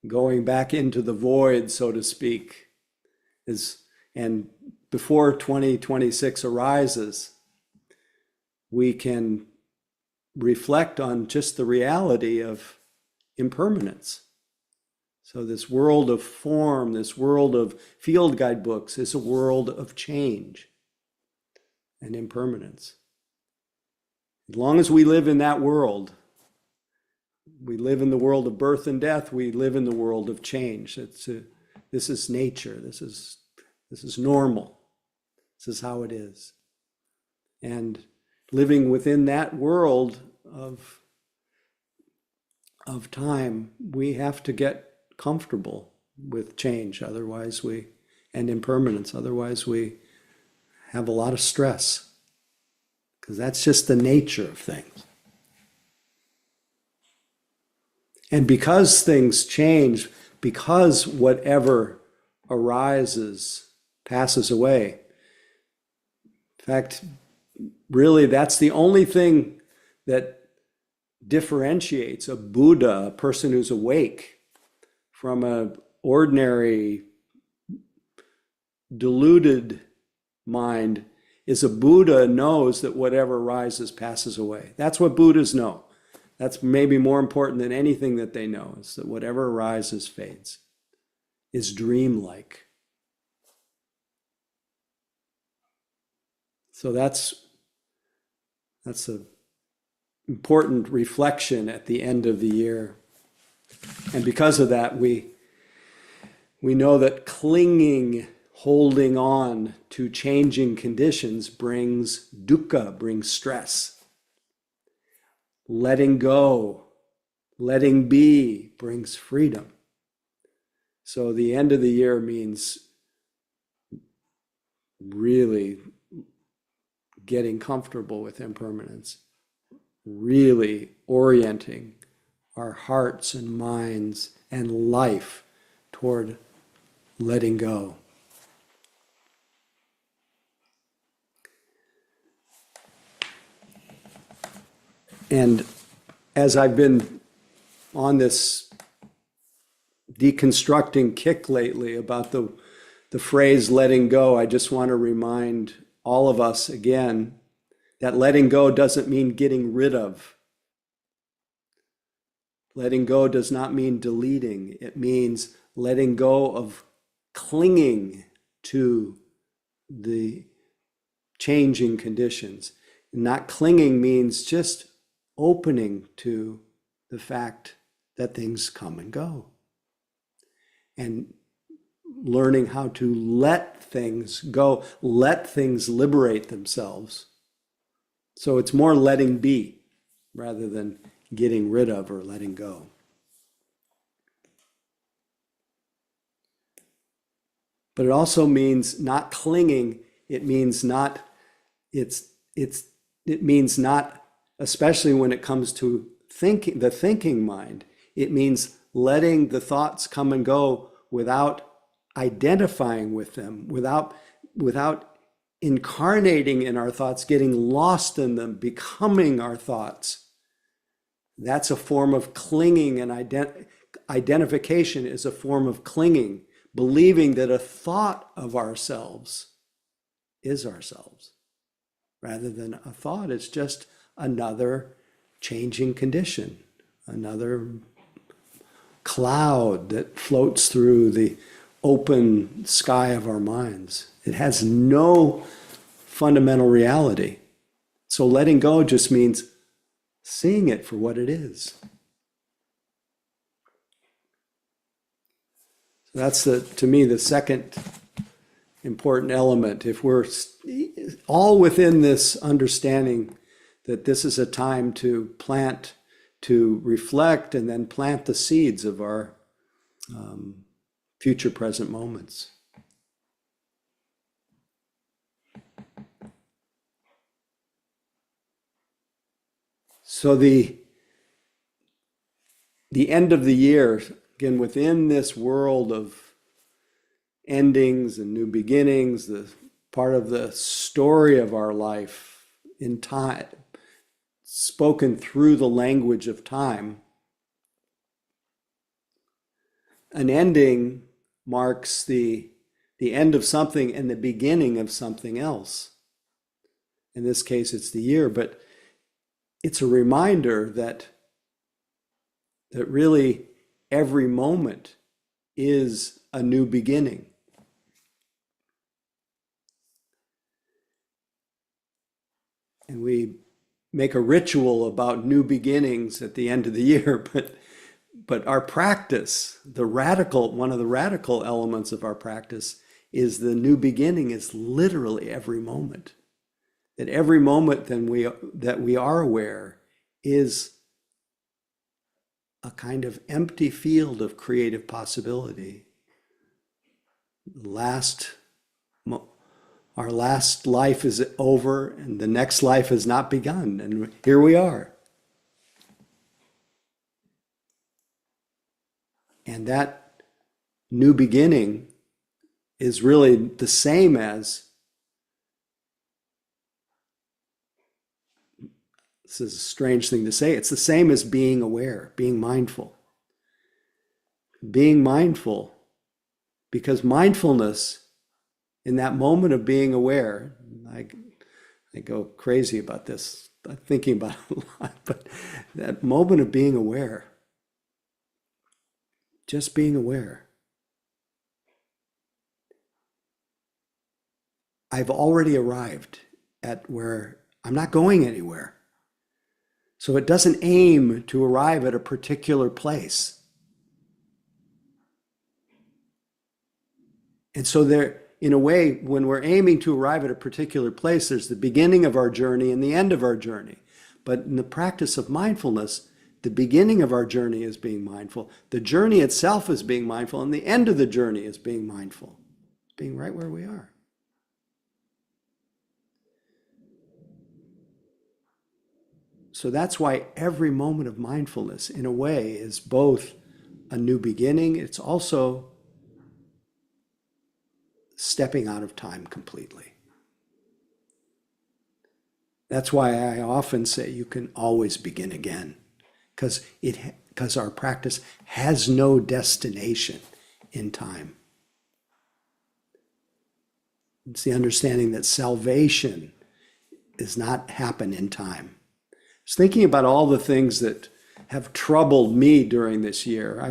going back into the void, so to speak, and before 2026 arises, we can reflect on just the reality of impermanence. So this world of form, this world of field guidebooks is a world of change and impermanence. As long as we live in that world, we live in the world of birth and death, we live in the world of change. This is nature, this is normal, this is how it is. And living within that world of time, we have to get comfortable with change, and impermanence. Otherwise, we have a lot of stress, because that's just the nature of things. And because things change, because whatever arises passes away. In fact, really, that's the only thing that differentiates a Buddha, a person who's awake, from an ordinary, deluded mind, is a Buddha knows that whatever arises passes away. That's what Buddhas know. That's maybe more important than anything that they know, is that whatever arises fades, is dreamlike. So that's an important reflection at the end of the year. And because of that, we know that clinging, holding on to changing conditions brings dukkha, brings stress. Letting go, letting be brings freedom. So the end of the year means really getting comfortable with impermanence, really orienting our hearts and minds and life toward letting go. And as I've been on this deconstructing kick lately about the phrase letting go, I just want to remind all of us again that letting go doesn't mean getting rid of. Letting go does not mean deleting. It means letting go of clinging to the changing conditions. Not clinging means just opening to the fact that things come and go. And learning how to let things go, let things liberate themselves. So it's more letting be rather than getting rid of or letting go. But it also means not clinging. It means not, it means not, especially when it comes to thinking, the thinking mind, it means letting the thoughts come and go without identifying with them, without incarnating in our thoughts, getting lost in them, becoming our thoughts. That's a form of clinging, and identification is a form of clinging, believing that a thought of ourselves is ourselves, rather than a thought. It's just another changing condition, another cloud that floats through the open sky of our minds. It has no fundamental reality. So letting go just means seeing it for what it is. That's to me, the second important element. If we're all within this understanding that this is a time to plant, to reflect, and then plant the seeds of our future present moments. So the end of the year, again, within this world of endings and new beginnings, the part of the story of our life in time, spoken through the language of time. An ending marks the end of something and the beginning of something else. In this case, it's the year, but it's a reminder that really every moment is a new beginning. And we make a ritual about new beginnings at the end of the year, but our practice, one of the radical elements of our practice is the new beginning is literally every moment. That every moment that we are aware is a kind of empty field of creative possibility. Our last life is over and the next life has not begun, and here we are. And that new beginning is really the same as, this is a strange thing to say, it's the same as being aware, being mindful. Being mindful, because mindfulness, in that moment of being aware, I go crazy about this, I'm thinking about it a lot, but that moment of being aware, just being aware. I've already arrived at where I'm not going anywhere. So it doesn't aim to arrive at a particular place. And so there, in a way, when we're aiming to arrive at a particular place, there's the beginning of our journey and the end of our journey. But in the practice of mindfulness, the beginning of our journey is being mindful. The journey itself is being mindful, and the end of the journey is being mindful, being right where we are. So that's why every moment of mindfulness, in a way, is both a new beginning. It's also stepping out of time completely. That's why I often say you can always begin again, because our practice has no destination in time. It's the understanding that salvation does not happen in time. I was thinking about all the things that have troubled me during this year.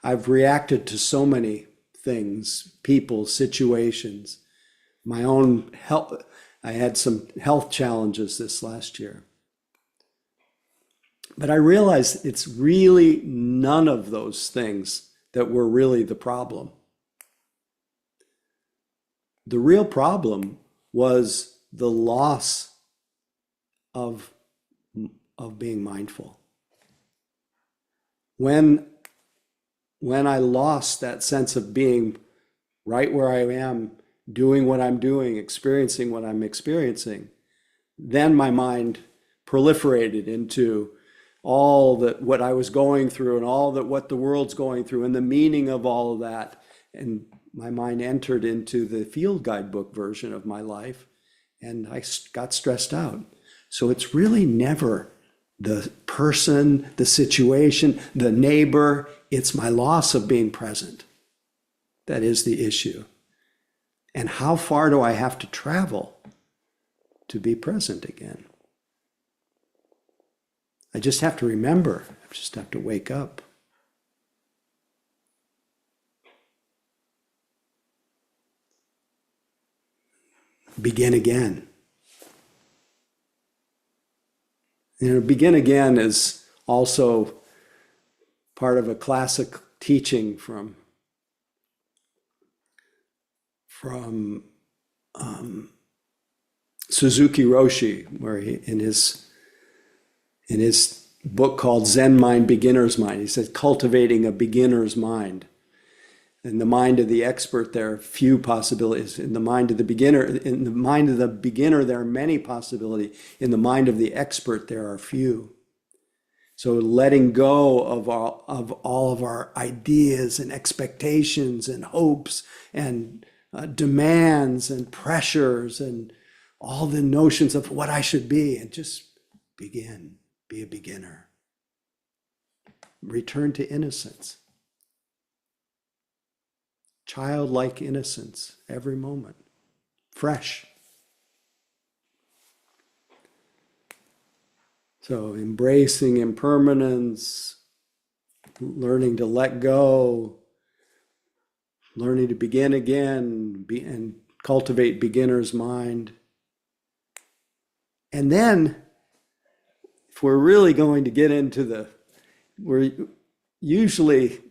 I've reacted to so many things, people, situations, my own health. I had some health challenges this last year. But I realized it's really none of those things that were really the problem. The real problem was the loss of being mindful. When I lost that sense of being right where I am, doing what I'm doing, experiencing what I'm experiencing, then my mind proliferated into all that what I was going through and all that what the world's going through and the meaning of all of that. And my mind entered into the field guidebook version of my life, and I got stressed out. So it's really never the person, the situation, the neighbor. It's my loss of being present that is the issue. And how far do I have to travel to be present again? I just have to remember. I just have to wake up. Begin again. Begin again is also part of a classic teaching from Suzuki Roshi, where he in his book called Zen Mind, Beginner's Mind, he says cultivating a beginner's mind. In the mind of the expert, there are few possibilities. In the mind of the beginner, there are many possibilities. In the mind of the expert, there are few. So letting go of all of our ideas and expectations and hopes and demands and pressures and all the notions of what I should be, and just begin, be a beginner. Return to innocence. Childlike innocence every moment, fresh. So embracing impermanence, learning to let go, learning to begin again, and cultivate beginner's mind. And then, if we're really going to get into we're usually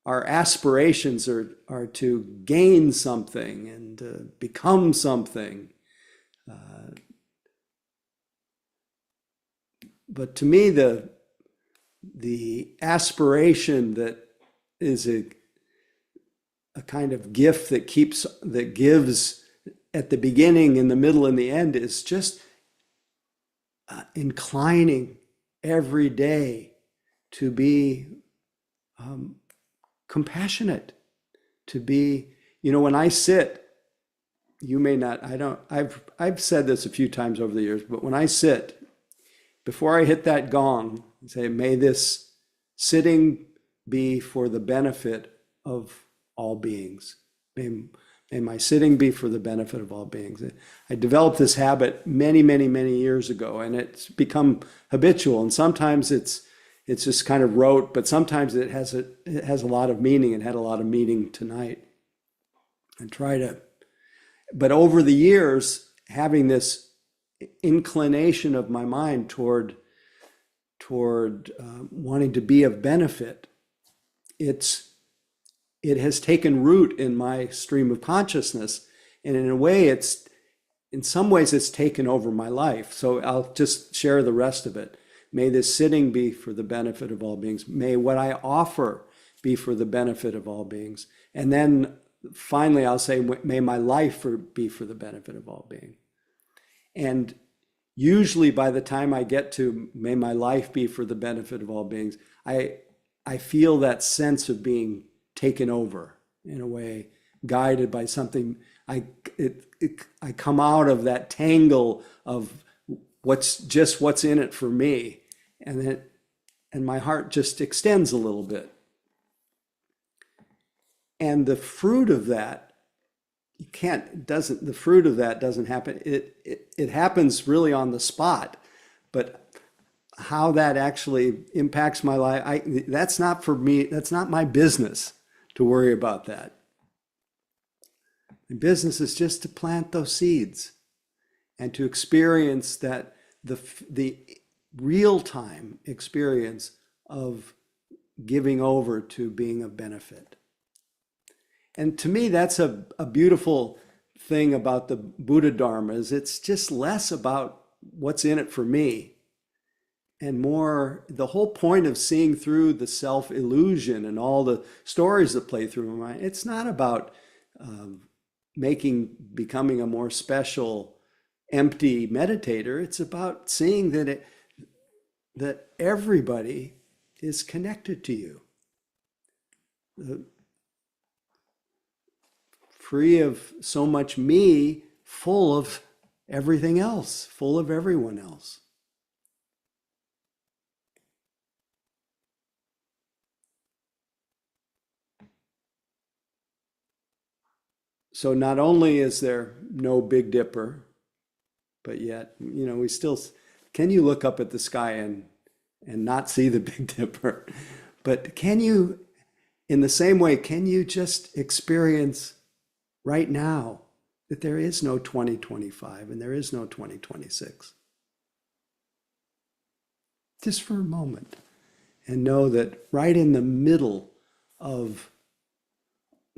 our aspirations are to gain something and become something. But to me, the aspiration that is a kind of gift that gives at the beginning, in the middle, and the end is just inclining every day to be compassionate, to be, when I sit, you may not, I've said this a few times over the years, but when I sit, before I hit that gong, I say, may this sitting be for the benefit of all beings. May my sitting be for the benefit of all beings. I developed this habit many, many, many years ago, and it's become habitual. And sometimes it's just kind of rote, but sometimes it has a lot of meaning, and had a lot of meaning tonight. But over the years, having this inclination of my mind toward wanting to be of benefit, it has taken root in my stream of consciousness, and in some ways it's taken over my life. So I'll just share the rest of it. May this sitting be for the benefit of all beings. May what I offer be for the benefit of all beings. And then finally, I'll say, may my life be for the benefit of all beings. And usually by the time I get to may my life be for the benefit of all beings, I feel that sense of being taken over in a way, guided by something. I come out of that tangle of what's in it for me, and my heart just extends a little bit. And the fruit of that, the fruit of that doesn't happen. It happens really on the spot, but how that actually impacts my life, that's not for me. That's not my business to worry about that. And business is just to plant those seeds and to experience that the real time experience of giving over to being of benefit. And to me, that's a beautiful thing about the Buddha Dharma is it's just less about what's in it for me and more the whole point of seeing through the self-illusion and all the stories that play through my mind. It's not about becoming a more special, empty meditator. It's about seeing that everybody is connected to you. Free of so much me, full of everything else, full of everyone else. So not only is there no Big Dipper, but yet, we still, can you look up at the sky and not see the Big Dipper? But can you, in the same way, can you just experience right now that there is no 2025 and there is no 2026? Just for a moment. And know that right in the middle of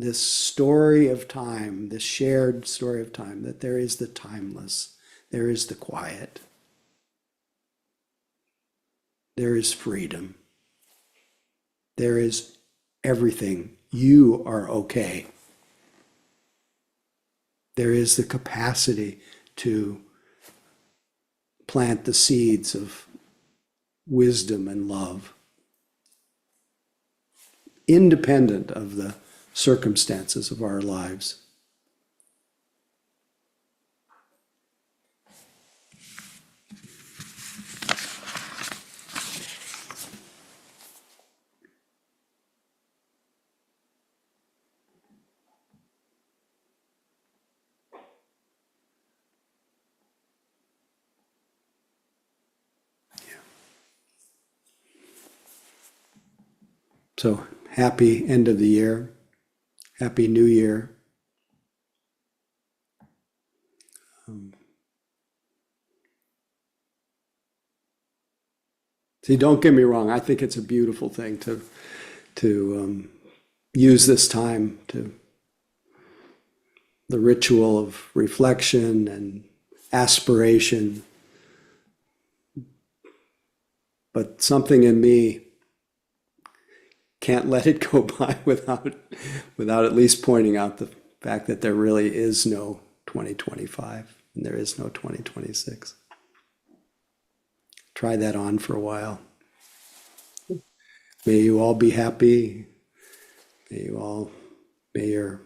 this story of time, this shared story of time, that there is the timeless, there is the quiet, there is freedom, there is everything. You are okay. There is the capacity to plant the seeds of wisdom and love, independent of the circumstances of our lives. So happy end of the year. Happy New Year. See, don't get me wrong. I think it's a beautiful thing to use this time to the ritual of reflection and aspiration. But something in me can't let it go by without at least pointing out the fact that there really is no 2025 and there is no 2026. Try that on for a while. May you all be happy. May your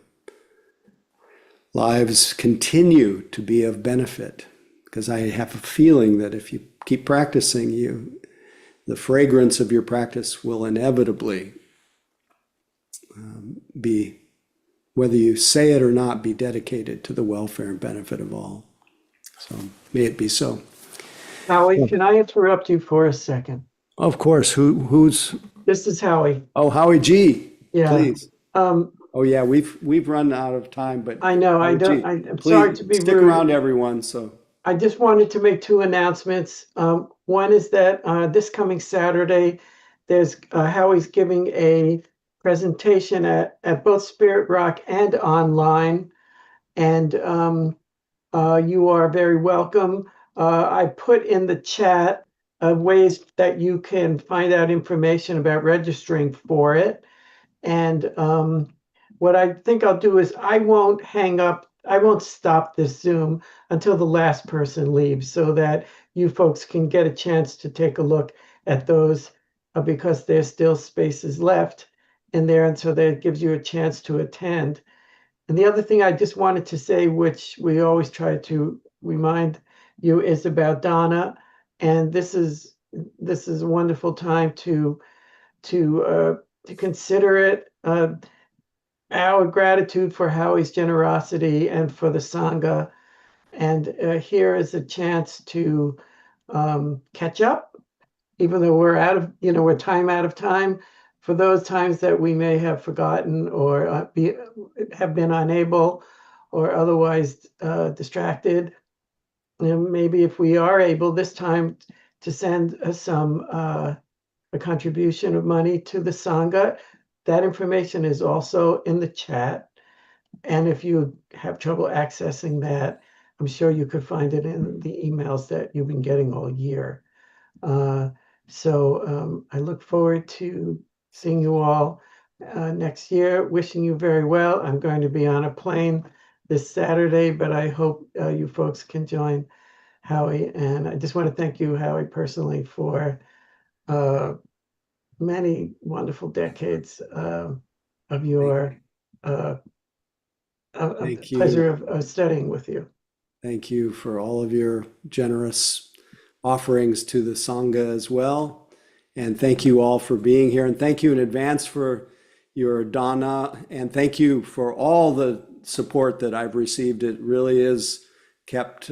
lives continue to be of benefit, because I have a feeling that if you keep practicing, the fragrance of your practice will inevitably be, whether you say it or not, be dedicated to the welfare and benefit of all. So may it be so. Howie, can I interrupt you for a second? Of course. Who's? This is Howie. Oh, Howie G. Yeah. Please. Oh yeah, we've run out of time, but I know. Howie G, I'm please sorry to be stick rude. around, everyone. So I just wanted to make two announcements. One is that this coming Saturday, there's Howie's giving a presentation at both Spirit Rock and online, and you are very welcome. I put in the chat ways that you can find out information about registering for it. And what I think I'll do is I won't stop this Zoom until the last person leaves, so that you folks can get a chance to take a look at those, because there's still spaces left in there. And so that gives you a chance to attend. And the other thing I just wanted to say, which we always try to remind you, is about Donna. And this is a wonderful time to consider it. Our gratitude for Howie's generosity and for the Sangha. And here is a chance to catch up, even though we're out of time, for those times that we may have forgotten or have been unable, or otherwise distracted. And maybe if we are able this time to send a contribution of money to the Sangha, that information is also in the chat. And if you have trouble accessing that, I'm sure you could find it in the emails that you've been getting all year. So I look forward to seeing you all next year. Wishing you very well. I'm going to be on a plane this Saturday, but I hope you folks can join Howie. And I just want to thank you, Howie, personally for many wonderful decades of your Thank you. pleasure of studying with you. Thank you for all of your generous offerings to the Sangha as well. And thank you all for being here. And thank you in advance for your dana. And thank you for all the support that I've received. It really is kept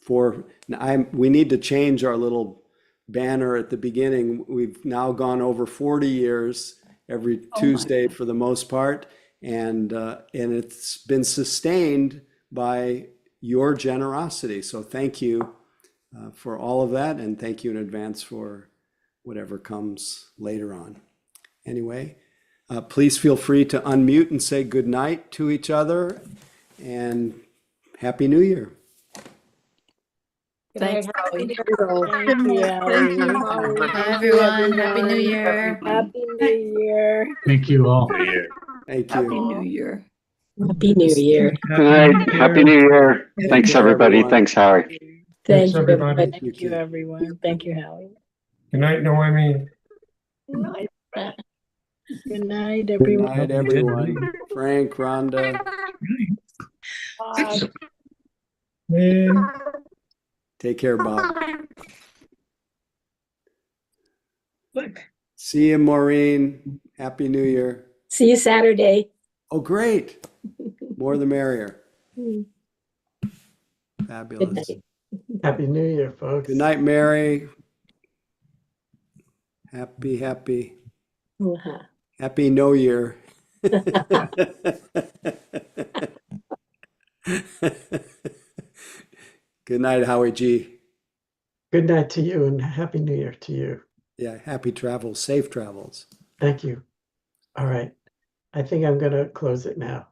we need to change our little banner at the beginning. We've now gone over 40 years every Tuesday for the most part. And it's been sustained by your generosity. So thank you for all of that. And thank you in advance for whatever comes later on. Anyway, please feel free to unmute and say good night to each other and Happy New Year. Thanks, Howie. Thank Thank you, you, Howie. Howie. Bye, everyone. Happy New everyone. Year. Happy New Year. Thank you all. Thank Happy you. New Year. Happy New Year. Good night. Happy New Year. Take Thanks, care, everybody. everyone. Thanks, Howie. Thank you, everybody. everybody. Thank you, Thank you, Kate. everyone. Thank you, Howie. Good night, Noemi. Good night, Good everyone. night, everyone. Frank, Rhonda. Bye. Man. Take care, Bob. Look. See you, Maureen. Happy New Year. See you Saturday. Oh, great. More the merrier. Good Fabulous. night. Happy New Year, folks. Good night, Mary. Happy Uh-huh. Happy New Year. Good night, Howie G. Good night to you and Happy New Year to you. Yeah, happy travels, safe travels. Thank you. All right. I think I'm going to close it now.